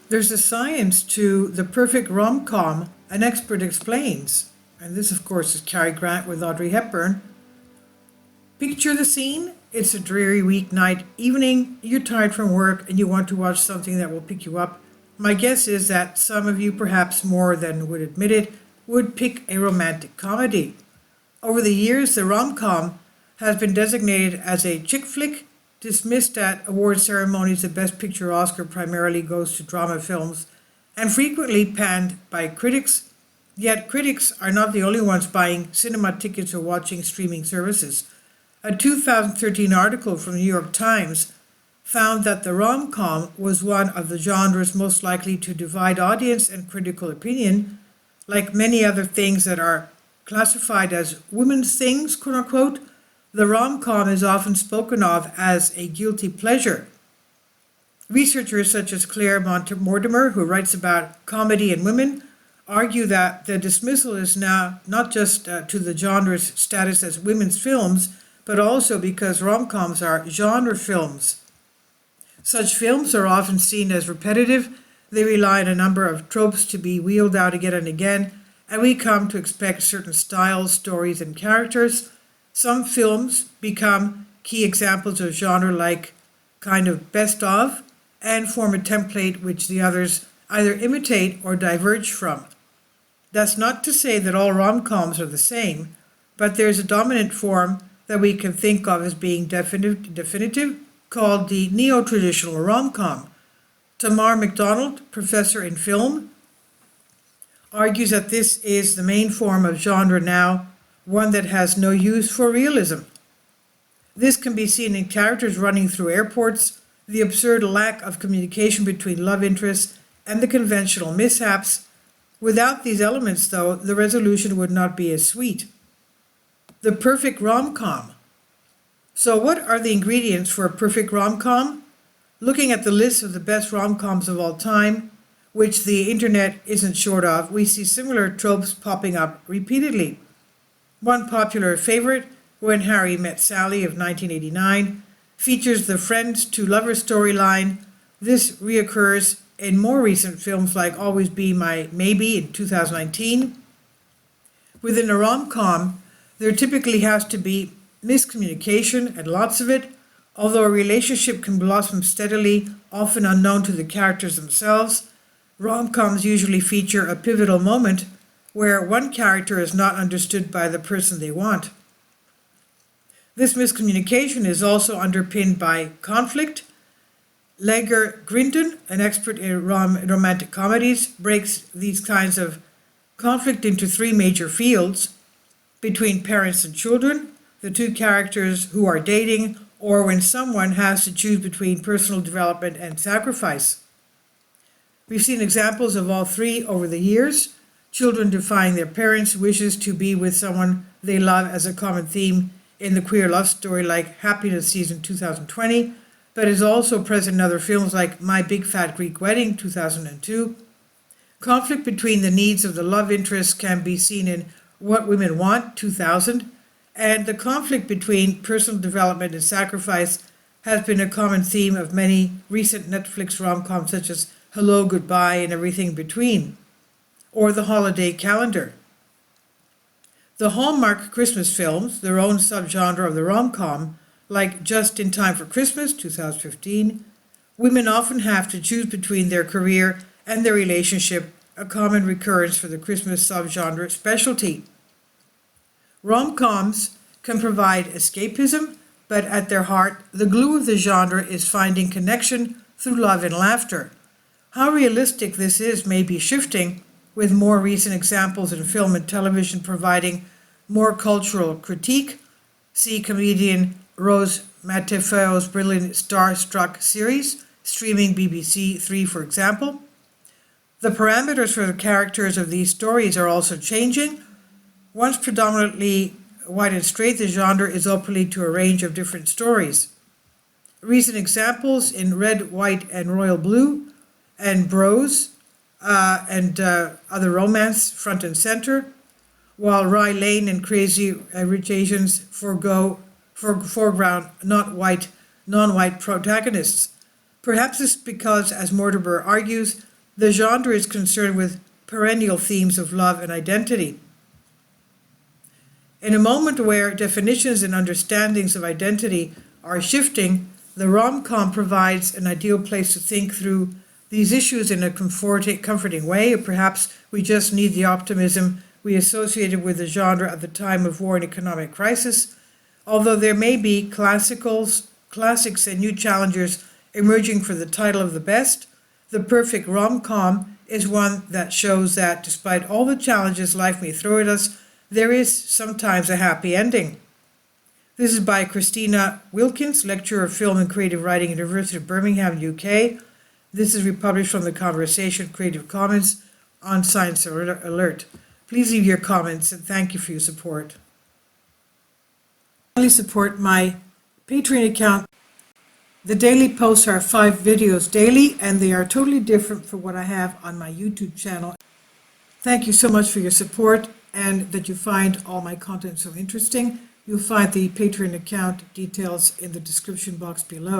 There's a science to the perfect rom-com, an expert explains. And this, of course, is Cary Grant with Audrey Hepburn. Picture the scene. It's a dreary weeknight evening. You're tired from work and you want to watch something that will pick you up. My guess is that some of you, perhaps more than would admit it, would pick a romantic comedy. Over the years, the rom-com has been designated as a chick flick. Dismissed at award ceremonies, the Best Picture Oscar primarily goes to drama films, and frequently panned by critics. Yet critics are not the only ones buying cinema tickets or watching streaming services. A 2013 article from the New York Times found that the rom-com was one of the genres most likely to divide audience and critical opinion. Like many other things that are classified as women's things, quote unquote, the rom-com is often spoken of as a guilty pleasure. Researchers such as Claire Mortimer, who writes about comedy and women, argue that the dismissal is now not just to the genre's status as women's films, but also because rom-coms are genre films. Such films are often seen as repetitive. They rely on a number of tropes to be wheeled out again and again, and we come to expect certain styles, stories, and characters. Some films become key examples of genre like kind of best of and form a template which the others either imitate or diverge from. That's not to say that all rom-coms are the same, but there's a dominant form that we can think of as being definitive called the neo-traditional rom-com. Tamar MacDonald, professor in film, argues that this is the main form of genre now, one that has no use for realism. This can be seen in characters running through airports, the absurd lack of communication between love interests, and the conventional mishaps. Without these elements, though, the resolution would not be as sweet. The perfect rom-com. So what are the ingredients for a perfect rom-com? Looking at the list of the best rom-coms of all time, which the internet isn't short of, we see similar tropes popping up repeatedly. One popular favorite, When Harry Met Sally of 1989, features the friends to lovers storyline. This reoccurs in more recent films like Always Be My Maybe in 2019. Within a rom-com, there typically has to be miscommunication, and lots of it. Although a relationship can blossom steadily, often unknown to the characters themselves, rom-coms usually feature a pivotal moment where one character is not understood by the person they want. This miscommunication is also underpinned by conflict. Lager Grinton, an expert in romantic comedies, breaks these kinds of conflict into three major fields: between parents and children, the two characters who are dating, or when someone has to choose between personal development and sacrifice. We've seen examples of all three over the years: children defying their parents' wishes to be with someone they love as a common theme in the queer love story like Happiness Season 2020, but is also present in other films like My Big Fat Greek Wedding 2002. Conflict between the needs of the love interest can be seen in What Women Want 2000, and the conflict between personal development and sacrifice has been a common theme of many recent Netflix rom-coms such as Hello, Goodbye, and Everything Between, or The Holiday Calendar. The Hallmark Christmas films, their own subgenre of the rom-com, like Just in Time for Christmas 2015, women often have to choose between their career and their relationship, a common recurrence for the Christmas subgenre specialty. Rom-coms can provide escapism, but at their heart, the glue of the genre is finding connection through love and laughter. How realistic this is may be shifting, with more recent examples in film and television providing more cultural critique. See comedian Rose Matafeo's brilliant Starstruck series, streaming BBC Three, for example. The parameters for the characters of these stories are also changing. Once predominantly white and straight, the genre is opening to a range of different stories. Recent examples in Red, White, and Royal Blue, and Bros, and other romance front and center, while Rye Lane and Crazy Rich Asians foreground non-white protagonists. Perhaps it's because, as Mortimer argues, The genre is concerned with perennial themes of love and identity. In a moment where definitions and understandings of identity are shifting, the rom-com provides an ideal place to think through these issues in a comforting way, or perhaps we just need the optimism we associated with the genre at the time of war and economic crisis. Although there may be classics and new challengers emerging for the title of the best, the perfect rom-com is one that shows that despite all the challenges life may throw at us, there is sometimes a happy ending. This is by Christina Wilkins, lecturer of film and creative writing, University of Birmingham, UK. This is republished from the Conversation Creative Commons on Science Alert. Please leave your comments and thank you for your support. Finally, support my Patreon account. The daily posts are 5 videos daily, and they are totally different from what I have on my YouTube channel. Thank you so much for your support and that you find all my content so interesting. You'll find the Patreon account details in the description box below.